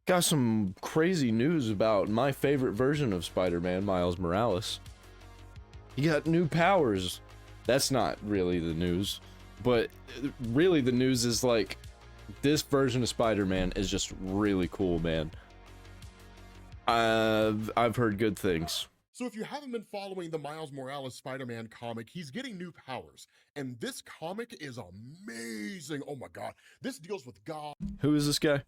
Got some crazy news about my favorite version of Spider-Man, Miles Morales. He got new powers. That's not really the news, but really the news is like this version of Spider-Man is just really cool, man. I've heard good things. So if you haven't been following the Miles Morales Spider-Man comic, he's getting new powers. And this comic is amazing. Oh my God. This deals with God. Who is this guy?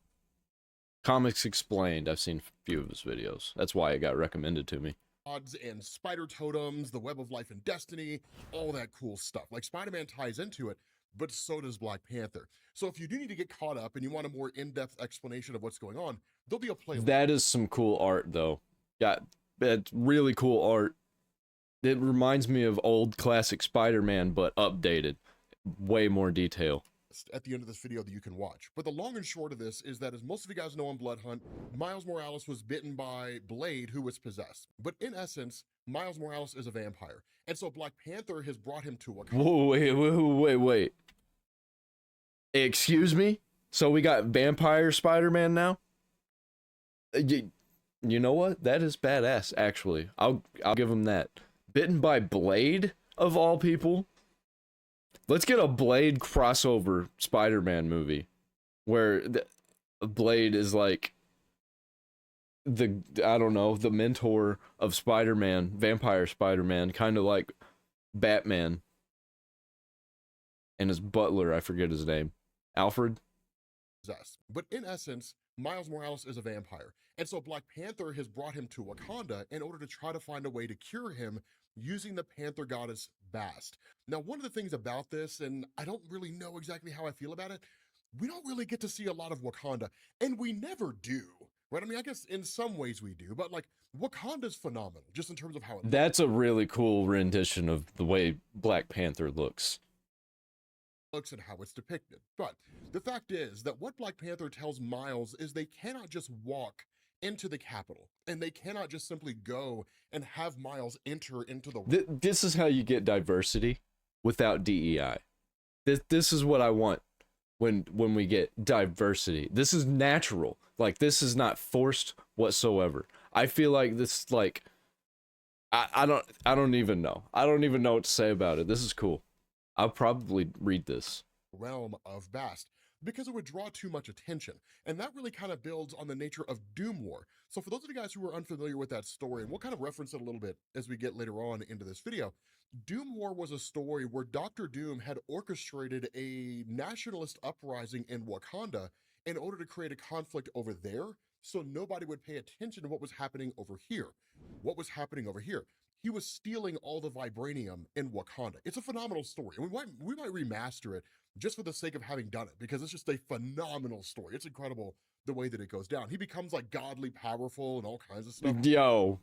Comics Explained. I've seen a few of his videos. That's why it got recommended to me. Gods and spider totems, the web of life and destiny, all that cool stuff. Like Spider-Man ties into it, but so does Black Panther. So if you do need to get caught up and you want a more in-depth explanation of what's going on, there'll be a playlist. That is some cool art, though. Got that's really cool art. It reminds me of old classic Spider-Man, but updated. Way more detail. At the end of this video that you can watch. But the long and short of this is that, as most of you guys know on Blood Hunt, Miles Morales was bitten by Blade, who was possessed. But in essence, Miles Morales is a vampire. And so Black Panther has brought him to Wakanda. Whoa, wait. Excuse me? So we got vampire Spider-Man now? You know what? That is badass, actually. I'll give him that. Bitten by Blade, of all people? Let's get a Blade crossover Spider-Man movie where Blade is like I don't know, the mentor of Spider-Man, vampire Spider-Man, kind of like Batman. And his butler, I forget his name. Alfred? But in essence, Miles Morales is a vampire. And so Black Panther has brought him to Wakanda in order to try to find a way to cure him using the Panther goddess Bast. Now, one of the things about this, and I don't really know exactly how I feel about it, we don't really get to see a lot of Wakanda, and we never do. Right? I mean, I guess in some ways we do, but like Wakanda's phenomenal just in terms of how it That's a really cool rendition of the way Black Panther looks and how it's depicted. But the fact is that what Black Panther tells Miles is they cannot just walk into the capital, and they cannot just simply go and have Miles enter into the This is how you get diversity without DEI. This is what I want when we get diversity. This is natural. Like, this is not forced whatsoever. I feel like this, like, I don't even know. I don't even know what to say about it. This is cool. I'll probably read this. realm of Bast because it would draw too much attention. And that really kind of builds on the nature of Doom War. So for those of you guys who are unfamiliar with that story, and we'll kind of reference it a little bit as we get later on into this video, Doom War was a story where Dr. Doom had orchestrated a nationalist uprising in Wakanda in order to create a conflict over there so nobody would pay attention to what was happening over here. What was happening over here? He was stealing all the vibranium in Wakanda. It's a phenomenal story, and we might remaster it just for the sake of having done it, because it's just a phenomenal story. It's incredible the way that it goes down. He becomes like godly powerful and all kinds of stuff. Yo,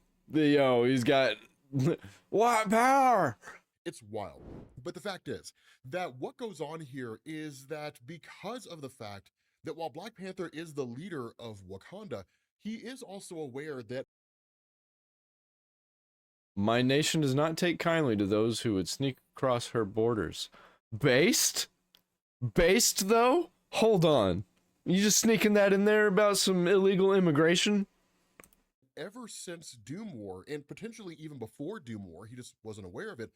he's got what power? It's wild. But the fact is that what goes on here is that because of the fact that while Black Panther is the leader of Wakanda, he is also aware that My nation does not take kindly to those who would sneak across her borders. Based? Based, though? Hold on. You just sneaking that in there about some illegal immigration? ever since Doom War, and potentially even before Doom War, he just wasn't aware of it.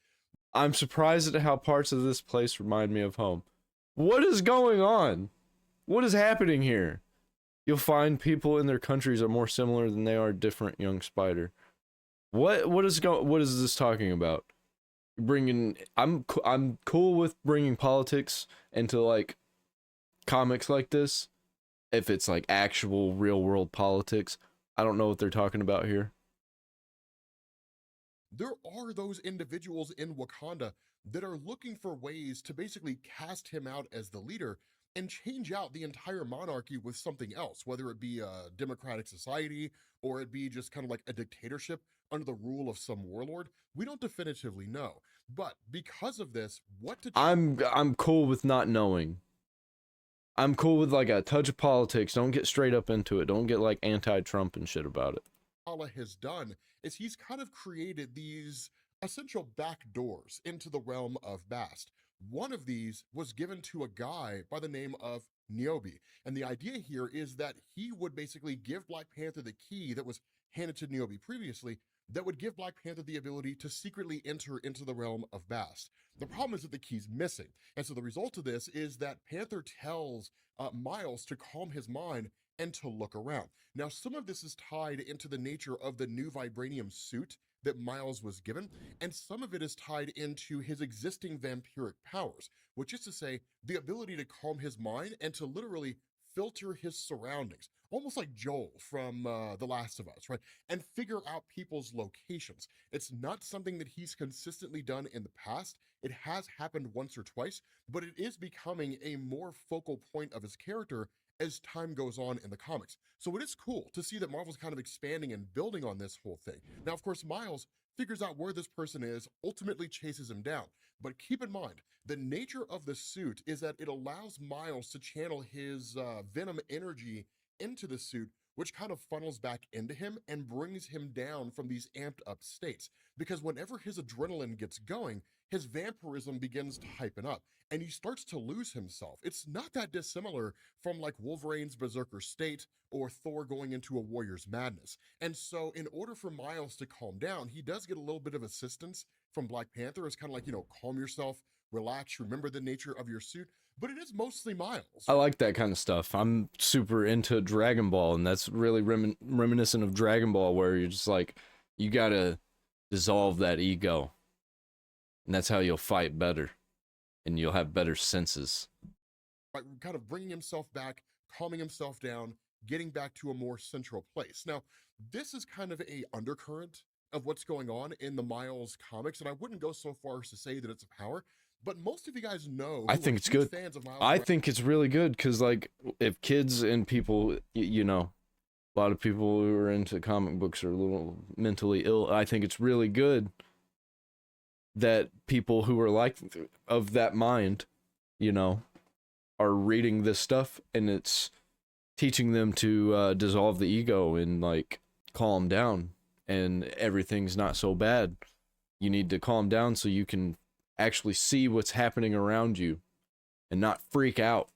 I'm surprised at how parts of this place remind me of home. What is going on? What is happening here? You'll find people in their countries are more similar than they are different, young spider. What is this talking about? I'm cool with bringing politics into like comics like this if it's like actual real world politics. I don't know what they're talking about here. There are those individuals in Wakanda that are looking for ways to basically cast him out as the leader and change out the entire monarchy with something else, whether it be a democratic society or it be just kind of like a dictatorship under the rule of some warlord. We don't definitively know. But because of this, I'm cool with not knowing. I'm cool with like a touch of politics. Don't get straight up into it. Don't get like anti-Trump and shit about it. Allah has done is he's kind of created these essential back doors into the realm of Bast. One of these was given to a guy by the name of Niobe. And the idea here is that he would basically give Black Panther the key that was handed to Niobe previously, that would give Black Panther the ability to secretly enter into the realm of Bast. The problem is that the key's missing. And so the result of this is that Panther tells Miles to calm his mind and to look around. Now, some of this is tied into the nature of the new vibranium suit that Miles was given, and some of it is tied into his existing vampiric powers, which is to say, the ability to calm his mind and to literally filter his surroundings, almost like Joel from The Last of Us, right? And figure out people's locations. It's not something that he's consistently done in the past. It has happened once or twice, but it is becoming a more focal point of his character as time goes on in the comics. So it is cool to see that Marvel's kind of expanding and building on this whole thing. Now, of course, Miles figures out where this person is, ultimately chases him down. But keep in mind, the nature of the suit is that it allows Miles to channel his venom energy into the suit, which kind of funnels back into him and brings him down from these amped up states. Because whenever his adrenaline gets going, his vampirism begins to hypen up and he starts to lose himself. It's not that dissimilar from like Wolverine's berserker state or Thor going into a warrior's madness. And so in order for Miles to calm down, he does get a little bit of assistance from Black Panther. It's kind of like, calm yourself, relax, remember the nature of your suit, but it is mostly Miles. I like that kind of stuff. I'm super into Dragon Ball, and that's really reminiscent of Dragon Ball, where you're just like, you gotta dissolve that ego, and that's how you'll fight better, and you'll have better senses. Right, kind of bringing himself back, calming himself down, getting back to a more central place. Now, this is kind of a undercurrent of what's going on in the Miles comics, and I wouldn't go so far as to say that it's a power, but most of you guys know I think it's good. Fans of Miles I think it's really good because, like, if kids and people, a lot of people who are into comic books are a little mentally ill. I think it's really good that people who are like of that mind, are reading this stuff, and it's teaching them to dissolve the ego and like calm down, and everything's not so bad. You need to calm down so you can actually see what's happening around you and not freak out.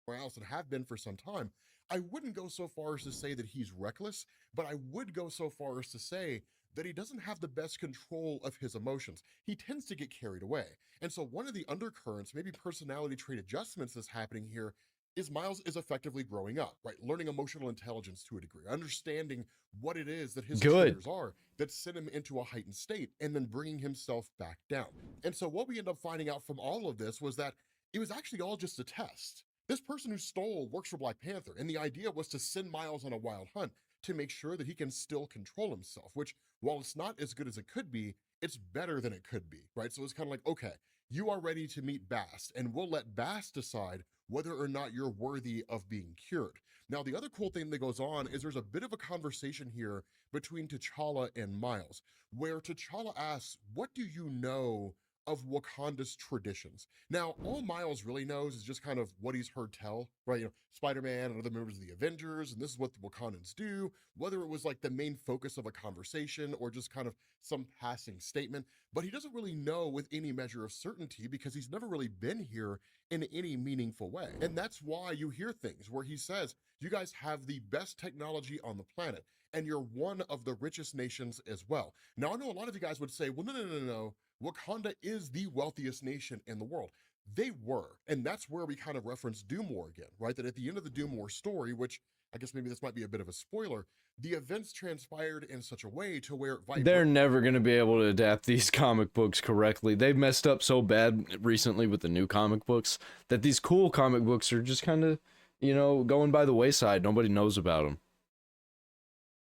Miles and have been for some time. I wouldn't go so far as to say that he's reckless, but I would go so far as to say that he doesn't have the best control of his emotions. He tends to get carried away. And so one of the undercurrents, maybe personality trait adjustments that's happening here, is Miles is effectively growing up, right? Learning emotional intelligence to a degree, understanding what it is that his triggers are that send him into a heightened state, and then bringing himself back down. And so what we end up finding out from all of this was that it was actually all just a test. This person who stole works for Black Panther, and the idea was to send Miles on a wild hunt to make sure that he can still control himself, which, while it's not as good as it could be, it's better than it could be, right? So it's kind of like, okay, you are ready to meet Bast, and we'll let Bast decide whether or not you're worthy of being cured. Now, the other cool thing that goes on is there's a bit of a conversation here between T'Challa and Miles, where T'Challa asks, what do you know of Wakanda's traditions? Now, all Miles really knows is just kind of what he's heard tell, right? Spider-Man and other members of the Avengers, and this is what the Wakandans do, whether it was like the main focus of a conversation or just kind of some passing statement, but he doesn't really know with any measure of certainty because he's never really been here in any meaningful way. And that's why you hear things where he says, you guys have the best technology on the planet, and you're one of the richest nations as well. Now, I know a lot of you guys would say, well, no. Wakanda is the wealthiest nation in the world. They were, and that's where we kind of reference Doom War again, right? That at the end of the Doom War story, which I guess maybe this might be a bit of a spoiler, the events transpired in such a way to where they're never going to be able to adapt these comic books correctly. They've messed up so bad recently with the new comic books that these cool comic books are just kind of, going by the wayside. Nobody knows about them.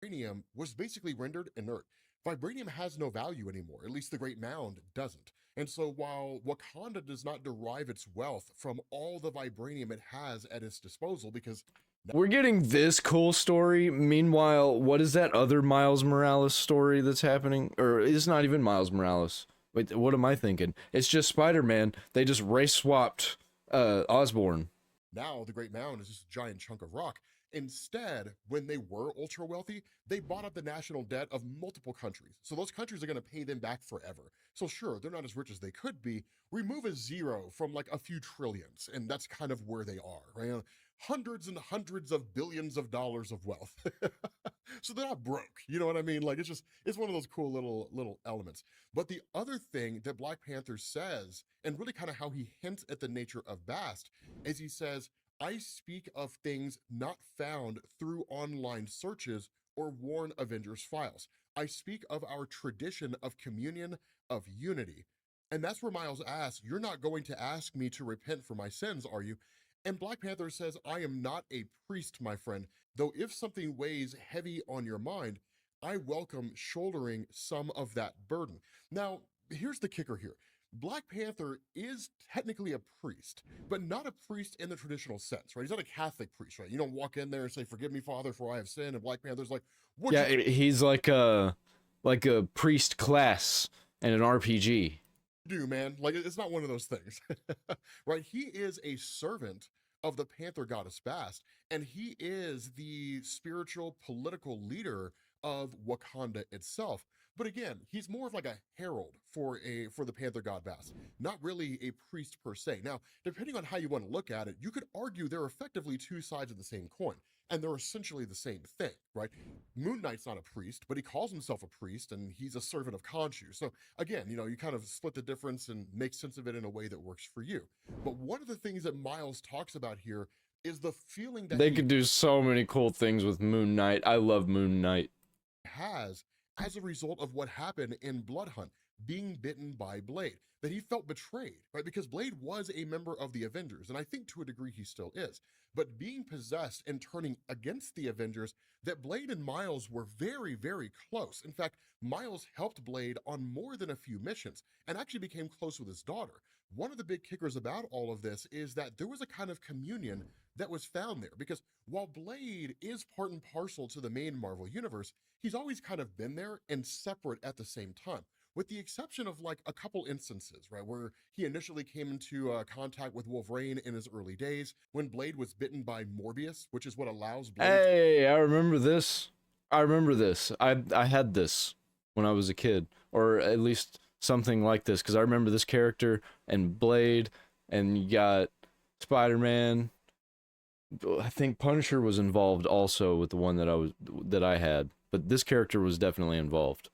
Vibranium was basically rendered inert. Vibranium has no value anymore, at least the Great Mound doesn't. And so while Wakanda does not derive its wealth from all the vibranium it has at its disposal, because we're getting this cool story. Meanwhile, what is that other Miles Morales story that's happening? Or it's not even Miles Morales. Wait, what am I thinking? It's just Spider-Man. They just race swapped Osborn. Now the Great Mound is just a giant chunk of rock. Instead, when they were ultra wealthy, they bought up the national debt of multiple countries. So those countries are going to pay them back forever. So sure, they're not as rich as they could be. Remove a zero from like a few trillions, and that's kind of where they are, right? Hundreds and hundreds of billions of dollars of wealth. So they're not broke. You know what I mean? Like it's one of those cool little elements. But the other thing that Black Panther says, and really kind of how he hints at the nature of Bast, is he says, I speak of things not found through online searches or worn Avengers files. I speak of our tradition of communion, of unity. And that's where Miles asks, you're not going to ask me to repent for my sins, are you? And Black Panther says, I am not a priest, my friend, though if something weighs heavy on your mind, I welcome shouldering some of that burden. Now, here's the kicker here. Black Panther is technically a priest, but not a priest in the traditional sense, right? He's not a Catholic priest, right? You don't walk in there and say, forgive me, Father, for I have sinned. And Black Panther's like, what? Yeah, he's like a priest class in an RPG. Do, man. Like, it's not one of those things, right? He is a servant of the Panther goddess Bast, and he is the spiritual political leader of Wakanda itself. But again, he's more of like a herald for the Panther god Bast, not really a priest per se. Now, depending on how you want to look at it, you could argue they're effectively two sides of the same coin, and they're essentially the same thing, right? Moon Knight's not a priest, but he calls himself a priest, and he's a servant of Khonshu. So again, you kind of split the difference and make sense of it in a way that works for you. But one of the things that Miles talks about here is the feeling that they could do so many cool things with Moon Knight. I love Moon Knight. Has as a result of what happened in Blood Hunt, being bitten by Blade, that he felt betrayed, right? Because Blade was a member of the Avengers, and I think to a degree he still is, but being possessed and turning against the Avengers, that Blade and Miles were very, very close. In fact, Miles helped Blade on more than a few missions and actually became close with his daughter. One of the big kickers about all of this is that there was a kind of communion that was found there, because while Blade is part and parcel to the main Marvel universe, he's always kind of been there and separate at the same time, with the exception of like a couple instances, right, where he initially came into contact with Wolverine in his early days, when Blade was bitten by Morbius, which is what allows Blade. Hey, I remember this. I had this when I was a kid, or at least something like this, because I remember this character and Blade, and you got Spider-Man. I think Punisher was involved also with the one that I had, but this character was definitely involved.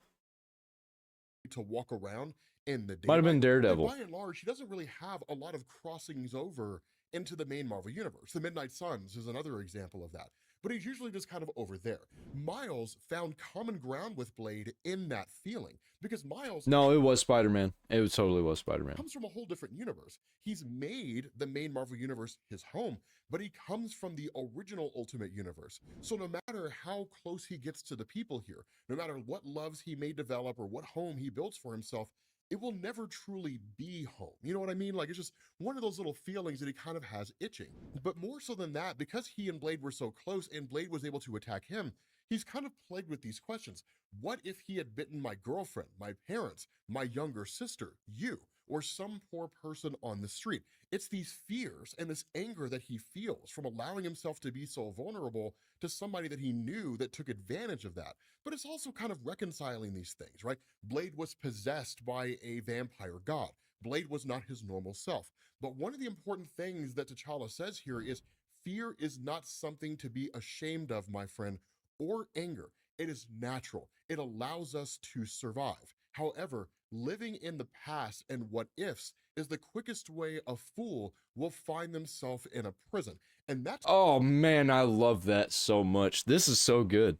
To walk around in the daylight. Might have been Daredevil. By and large, he doesn't really have a lot of crossings over into the main Marvel universe. The Midnight Suns is another example of that, but he's usually just kind of over there. Miles found common ground with Blade in that feeling, because Miles... No, it was Spider-Man. It totally was Spider-Man. Comes from a whole different universe. He's made the main Marvel universe his home, but he comes from the original Ultimate Universe. So no matter how close he gets to the people here, no matter what loves he may develop or what home he builds for himself, it will never truly be home. You know what I mean? Like, it's just one of those little feelings that he kind of has itching. But more so than that, because he and Blade were so close and Blade was able to attack him, he's kind of plagued with these questions. What if he had bitten my girlfriend, my parents, my younger sister, you, or some poor person on the street? It's these fears and this anger that he feels from allowing himself to be so vulnerable to somebody that he knew that took advantage of that. But it's also kind of reconciling these things, right? Blade was possessed by a vampire god. Blade was not his normal self. But one of the important things that T'Challa says here is fear is not something to be ashamed of, my friend, or anger. It is natural. It allows us to survive. However, living in the past and what ifs is the quickest way a fool will find themselves in a prison. And that's... Oh man, I love that so much. This is so good.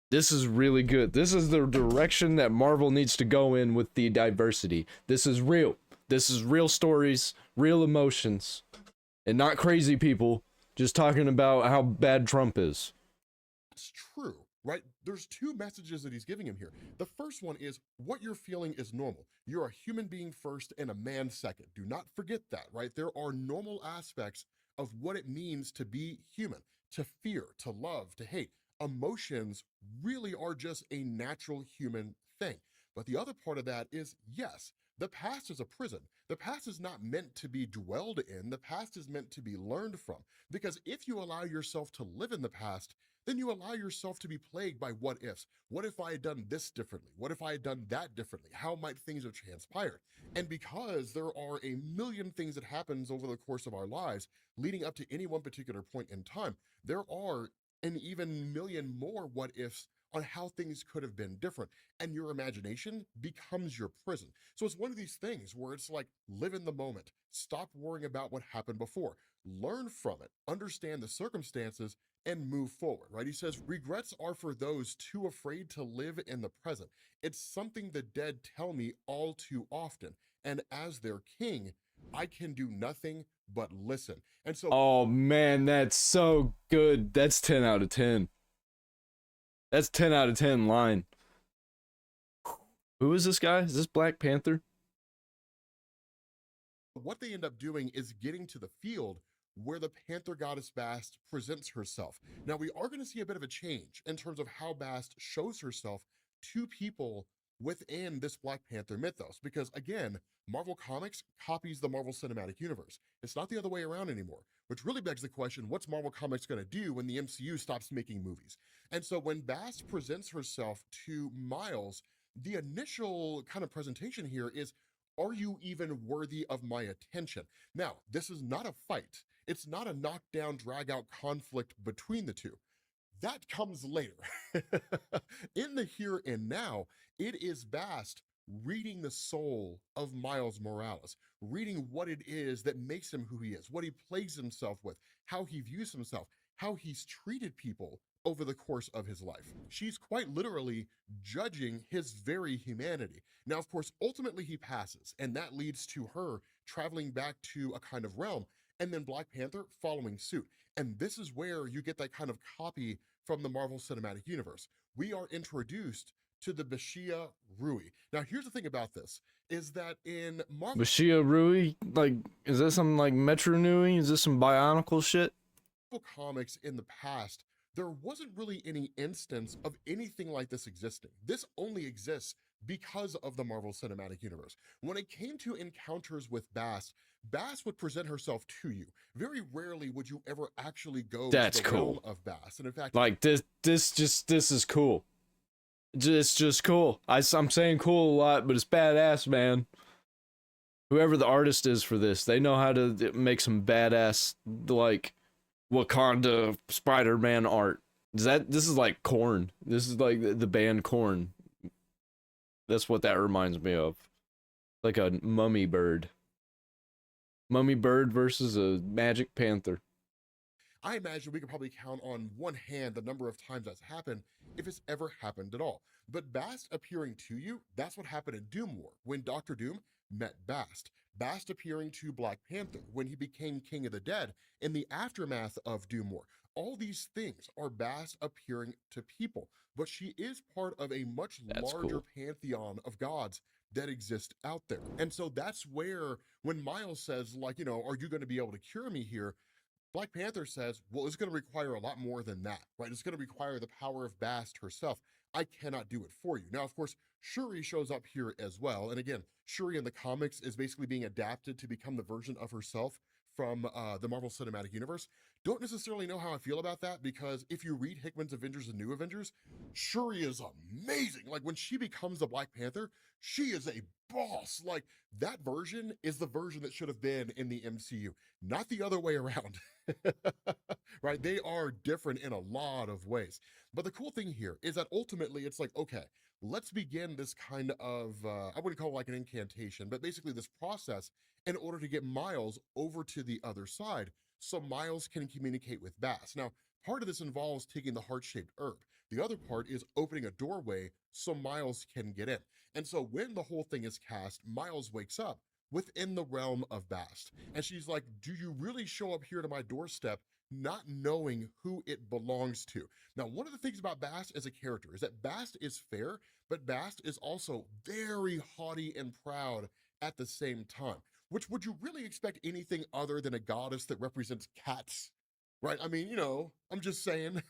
This is really good. This is the direction that Marvel needs to go in with the diversity. This is real. This is real stories, real emotions, and not crazy people just talking about how bad Trump is. It's true, right? There's two messages that he's giving him here. The first one is what you're feeling is normal. You're a human being first and a man second. Do not forget that, right? There are normal aspects of what it means to be human, to fear, to love, to hate. Emotions really are just a natural human thing. But the other part of that is, yes, the past is a prison. The past is not meant to be dwelled in, the past is meant to be learned from. Because if you allow yourself to live in the past, then you allow yourself to be plagued by what ifs. What if I had done this differently? What if I had done that differently? How might things have transpired? And because there are a million things that happens over the course of our lives leading up to any one particular point in time, there are an even million more what ifs on how things could have been different. And your imagination becomes your prison. So it's one of these things where it's like, live in the moment, stop worrying about what happened before, learn from it, understand the circumstances, and move forward, right? He says, regrets are for those too afraid to live in the present. It's something the dead tell me all too often. And as their king, I can do nothing but listen. And so, Oh man, that's so good. That's 10 out of 10. That's 10 out of 10 line. Who is this guy? Is this Black Panther? what they end up doing is getting to the field where the Panther goddess Bast presents herself. Now, we are going to see a bit of a change in terms of how Bast shows herself to people within this Black Panther mythos, because again, Marvel Comics copies the Marvel Cinematic Universe. It's not the other way around anymore, which really begs the question, what's Marvel Comics going to do when the MCU stops making movies? And so when Bast presents herself to Miles, the initial kind of presentation here is, are you even worthy of my attention? Now, this is not a fight. It's not a knockdown, drag out conflict between the two. That comes later. In the here and now, it is Bast reading the soul of Miles Morales, reading what it is that makes him who he is, what he plagues himself with, how he views himself, how he's treated people over the course of his life. She's quite literally judging his very humanity. Now, of course, ultimately he passes, and that leads to her traveling back to a kind of realm, and then Black Panther following suit. And this is where you get that kind of copy from the Marvel Cinematic Universe. We are introduced to the Bashia Rui. Now, here's the thing about this, is that in Marvel Bashia Rui? Like, is that something like Metro Nui? Is this some Bionicle shit? Comics in the past, there wasn't really any instance of anything like this existing. This only exists because of the Marvel Cinematic Universe. When it came to encounters with Bast, Bast would present herself to you. Very rarely would you ever actually go That's to the cool. realm of Bast. And in fact, Like, this is cool. It's just cool. I'm saying cool a lot, but it's badass, man. Whoever the artist is for this, they know how to make some badass, like, Wakanda Spider-Man art. This is like Korn. This is like the band Korn. That's what that reminds me of. Like a mummy bird. Mummy bird versus a magic panther. I imagine we could probably count on one hand the number of times that's happened, if it's ever happened at all. But Bast appearing to you, that's what happened in Doom War, when Dr. Doom met Bast. Bast appearing to Black Panther when he became King of the Dead in the aftermath of Doom War. All these things are Bast appearing to people, but she is part of a much That's larger cool. pantheon of gods that exist out there. And so that's where, when Miles says, like, are you going to be able to cure me here? Black Panther says, well, it's going to require a lot more than that, right? It's going to require the power of Bast herself. I cannot do it for you. Now, of course, Shuri shows up here as well. And again, Shuri in the comics is basically being adapted to become the version of herself from the Marvel Cinematic Universe. Don't necessarily know how I feel about that, because if you read Hickman's Avengers and New Avengers, Shuri is amazing. Like, when she becomes the Black Panther, she is a boss. Like, that version is the version that should have been in the MCU, not the other way around. Right? They are different in a lot of ways. But the cool thing here is that ultimately it's like, okay, let's begin this kind of, I wouldn't call it like an incantation, but basically this process in order to get Miles over to the other side so Miles can communicate with Bast. Now, part of this involves taking the heart-shaped herb. The other part is opening a doorway so Miles can get in. And so when the whole thing is cast, Miles wakes up within the realm of Bast. And she's like, do you really show up here to my doorstep not knowing who it belongs to? Now, one of the things about Bast as a character is that Bast is fair, but Bast is also very haughty and proud at the same time. Which, would you really expect anything other than a goddess that represents cats? Right? I mean, I'm just saying.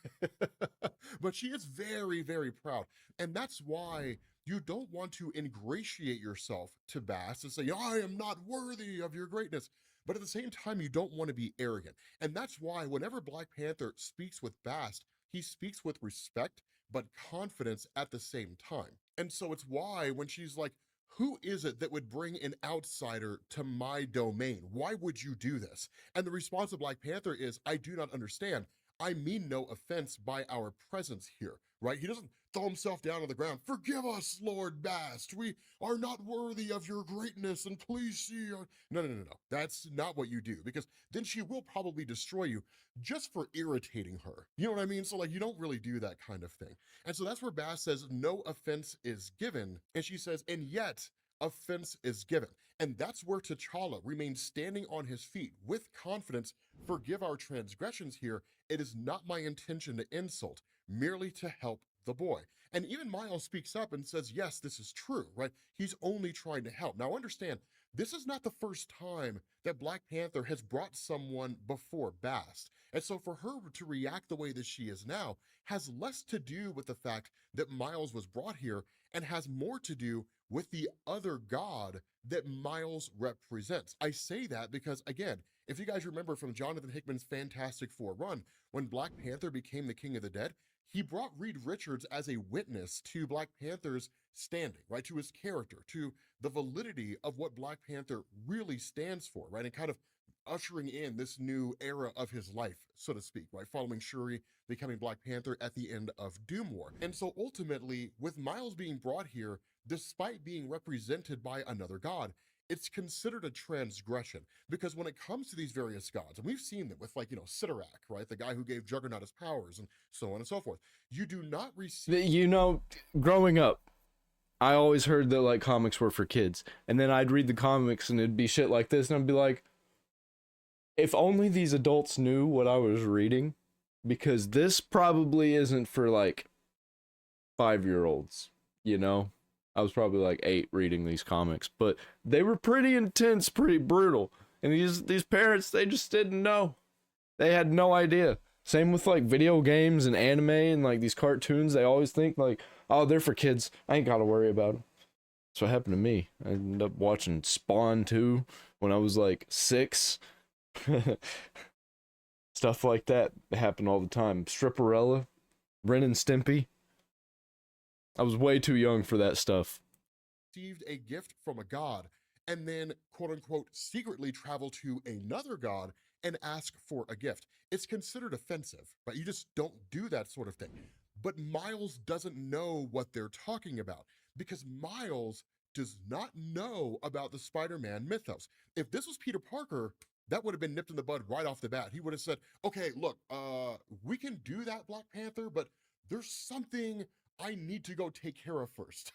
But she is very, very proud. And that's why you don't want to ingratiate yourself to Bast and say, I am not worthy of your greatness. But at the same time, you don't want to be arrogant. And that's why whenever Black Panther speaks with Bast, he speaks with respect, but confidence at the same time. And so it's why when she's like, who is it that would bring an outsider to my domain? Why would you do this? And the response of Black Panther is, I do not understand. I mean no offense by our presence here, right? He doesn't throw himself down on the ground. Forgive us, Lord Bast. We are not worthy of your greatness, and please see our... No, no, no, no. That's not what you do, because then she will probably destroy you just for irritating her. You know what I mean? So like, you don't really do that kind of thing. And so that's where Bast says, no offense is given. And she says, and yet offense is given. And that's where T'Challa remains standing on his feet with confidence. Forgive our transgressions here. It is not my intention to insult, merely to help the boy. And even Miles speaks up and says, yes, this is true, right? He's only trying to help. Now understand, this is not the first time that Black Panther has brought someone before Bast. And so for her to react the way that she is now has less to do with the fact that Miles was brought here and has more to do with the other god that Miles represents. I say that because, again, if you guys remember from Jonathan Hickman's Fantastic Four run, when Black Panther became the King of the Dead, he brought Reed Richards as a witness to Black Panther's standing, right, to his character, to the validity of what Black Panther really stands for, right, and kind of ushering in this new era of his life, so to speak, right, following Shuri becoming Black Panther at the end of Doom War. And so ultimately, with Miles being brought here, despite being represented by another god, it's considered a transgression, because when it comes to these various gods, and we've seen them with, like, Sidorak, right, the guy who gave Juggernaut his powers and so on and so forth, you do not receive... Growing up, I always heard that like comics were for kids, and then I'd read the comics and it'd be shit like this, and I'd be like, if only these adults knew what I was reading, because this probably isn't for like 5-year-olds, I was probably like 8 reading these comics, but they were pretty intense, pretty brutal. And these parents, they just didn't know. They had no idea. Same with like video games and anime and like these cartoons. They always think like, oh, they're for kids. I ain't gotta worry about them. That's what happened to me. I ended up watching Spawn 2 when I was like 6. Stuff like that happened all the time. Stripperella, Ren and Stimpy. I was way too young for that stuff. Received a gift from a god and then, quote unquote, secretly travel to another god and ask for a gift. It's considered offensive, right? You just don't do that sort of thing. But Miles doesn't know what they're talking about, because Miles does not know about the Spider-Man mythos. If this was Peter Parker, that would have been nipped in the bud right off the bat. He would have said, okay, look, we can do that, Black Panther, but there's something I need to go take care of first.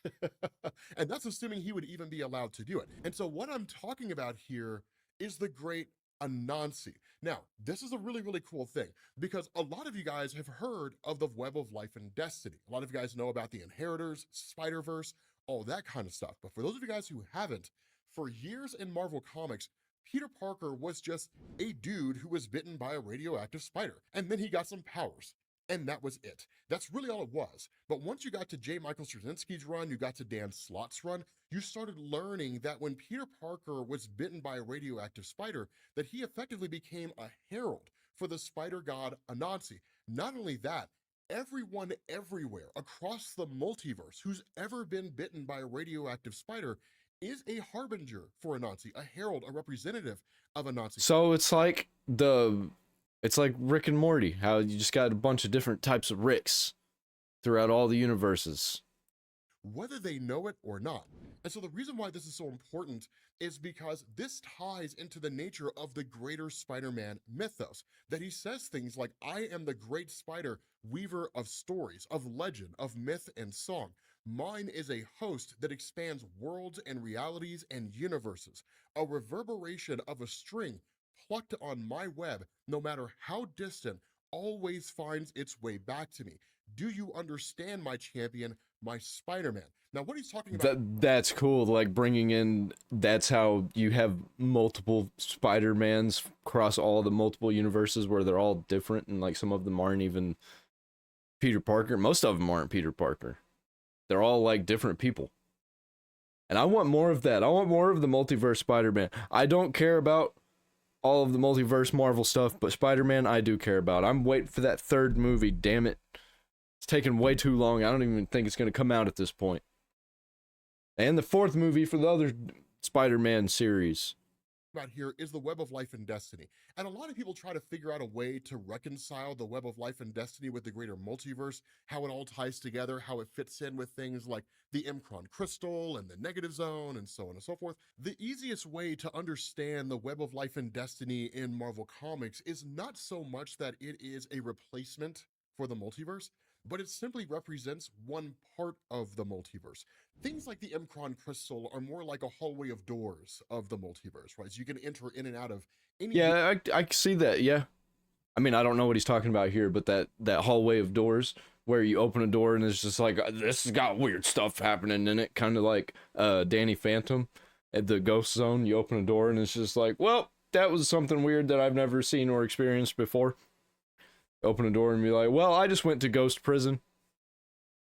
And that's assuming he would even be allowed to do it. And so what I'm talking about here is the great Anansi. Now, this is a really, really cool thing, because a lot of you guys have heard of the Web of Life and Destiny. A lot of you guys know about the Inheritors, Spider-Verse, all that kind of stuff. But for those of you guys who haven't, for years in Marvel Comics, Peter Parker was just a dude who was bitten by a radioactive spider, and then he got some powers. And that was it. That's really all it was. But once you got to J. Michael Straczynski's run, you got to Dan Slott's run, you started learning that when Peter Parker was bitten by a radioactive spider, that he effectively became a herald for the spider god Anansi. Not only that, everyone everywhere across the multiverse who's ever been bitten by a radioactive spider is a harbinger for Anansi, a herald, a representative of Anansi. So it's like Rick and Morty, how you just got a bunch of different types of Ricks throughout all the universes, whether they know it or not. And so the reason why this is so important is because this ties into the nature of the greater Spider-Man mythos, that he says things like, I am the great spider, weaver of stories, of legend, of myth and song. Mine is a host that expands worlds and realities and universes, a reverberation of a string plucked on my web, no matter how distant, always finds its way back to me. Do you understand, my champion, my Spider-Man? Now, what he's talking about... That's cool, like bringing in, that's how you have multiple Spider-Mans across all the multiple universes where they're all different, and like some of them aren't even Peter Parker. Most of them aren't Peter Parker. They're all like different people. And I want more of that. I want more of the multiverse Spider-Man. I don't care about all of the multiverse Marvel stuff, but Spider-Man I do care about. I'm waiting for that third movie, damn it. It's taking way too long. I don't even think it's going to come out at this point. And the fourth movie for the other Spider-Man series. About here is the web of life and destiny. And a lot of people try to figure out a way to reconcile the web of life and destiny with the greater multiverse, how it all ties together, how it fits in with things like the Mcron crystal and the negative zone and so on and so forth. The easiest way to understand the web of life and destiny in Marvel Comics is not so much that it is a replacement for the multiverse, but it simply represents one part of the multiverse. Things like the Mcron crystal are more like a hallway of doors of the multiverse, right? So you can enter in and out of any... Yeah, I see that, yeah. I mean, I don't know what he's talking about here, but that hallway of doors where you open a door and it's just like, this has got weird stuff happening in it, kind of like Danny Phantom at the Ghost Zone. You open a door and it's just like, well, that was something weird that I've never seen or experienced before. Open a door and be like, well, I just went to Ghost Prison.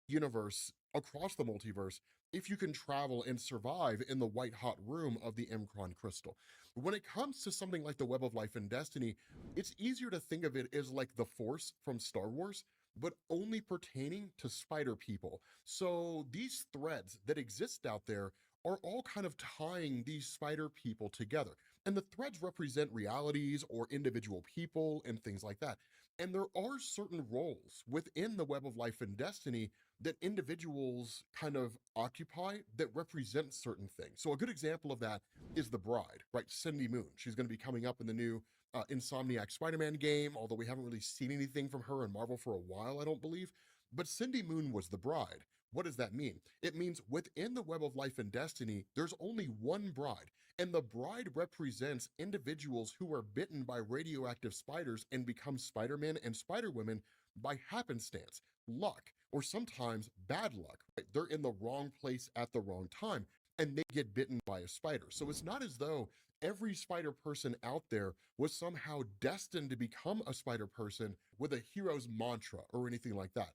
Universe, across the multiverse, if you can travel and survive in the white hot room of the Mcron crystal. When it comes to something like the web of life and destiny, it's easier to think of it as like the Force from Star Wars, but only pertaining to spider people. So these threads that exist out there are all kind of tying these spider people together. And the threads represent realities or individual people and things like that. And there are certain roles within the web of life and destiny that individuals kind of occupy that represent certain things. So a good example of that is the Bride, right? Cindy Moon. She's going to be coming up in the new Insomniac Spider-Man game, although we haven't really seen anything from her in Marvel for a while, I don't believe. But Cindy Moon was the Bride. What does that mean? It means within the web of life and destiny, there's only one bride. And the bride represents individuals who are bitten by radioactive spiders and become Spider-Man and Spider-Women by happenstance, luck, or sometimes bad luck. Right? They're in the wrong place at the wrong time, and they get bitten by a spider. So it's not as though every spider person out there was somehow destined to become a spider person with a hero's mantra or anything like that.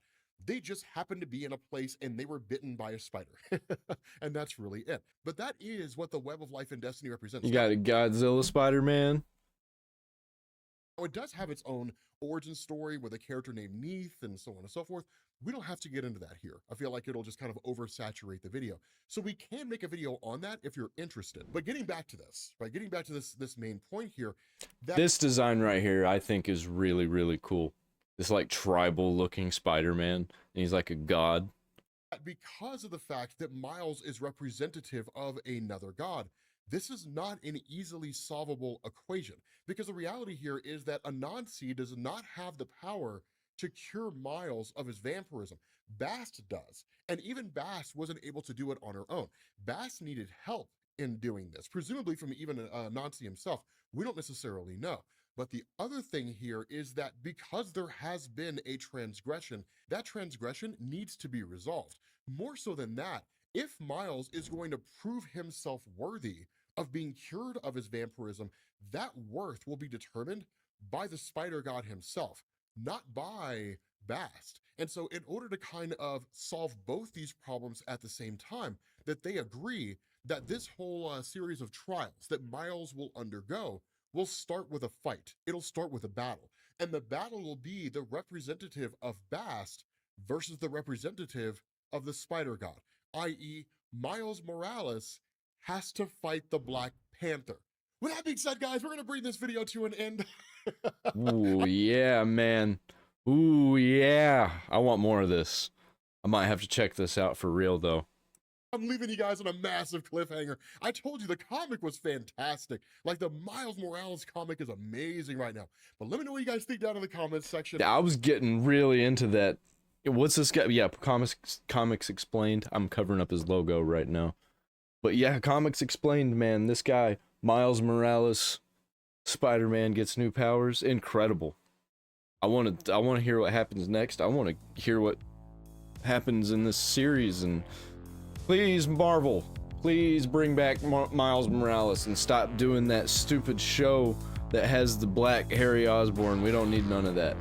They just happened to be in a place and they were bitten by a spider. And that's really it. But that is what the web of life and destiny represents. You got a Godzilla Spider-Man. Now, it does have its own origin story with a character named Neith and so on and so forth. We don't have to get into that here. I feel like it'll just kind of oversaturate the video. So we can make a video on that if you're interested. But getting back to this, right? Getting back to this main point here. This design right here, I think is really, really cool. This like tribal looking Spider-Man, and he's like a god. Because of the fact that Miles is representative of another god, this is not an easily solvable equation, because the reality here is that Anansi does not have the power to cure Miles of his vampirism. Bast does, and even Bast wasn't able to do it on her own. Bast needed help in doing this, presumably from even Anansi himself. We don't necessarily know. But the other thing here is that because there has been a transgression, that transgression needs to be resolved. More so than that, if Miles is going to prove himself worthy of being cured of his vampirism, that worth will be determined by the spider god himself, not by Bast. And so in order to kind of solve both these problems at the same time, that they agree that this whole series of trials that Miles will undergo will start with a fight. It'll start with a battle. And the battle will be the representative of Bast versus the representative of the Spider God, i.e. Miles Morales has to fight the Black Panther. With that being said, guys, we're going to bring this video to an end. Ooh, yeah, man. Ooh, yeah. I want more of this. I might have to check this out for real, though. I'm leaving you guys on a massive cliffhanger. I told you the comic was fantastic. Like, the Miles Morales comic is amazing right now. But let me know what you guys think down in the comments section. I was getting really into that. What's this guy? Yeah, Comics Explained. I'm covering up his logo right now. But yeah, Comics Explained, man. This guy, Miles Morales, Spider-Man gets new powers. Incredible. I want to hear what happens next. I want to hear what happens in this series, and please, Marvel, please bring back Miles Morales and stop doing that stupid show that has the black Harry Osborn. We don't need none of that.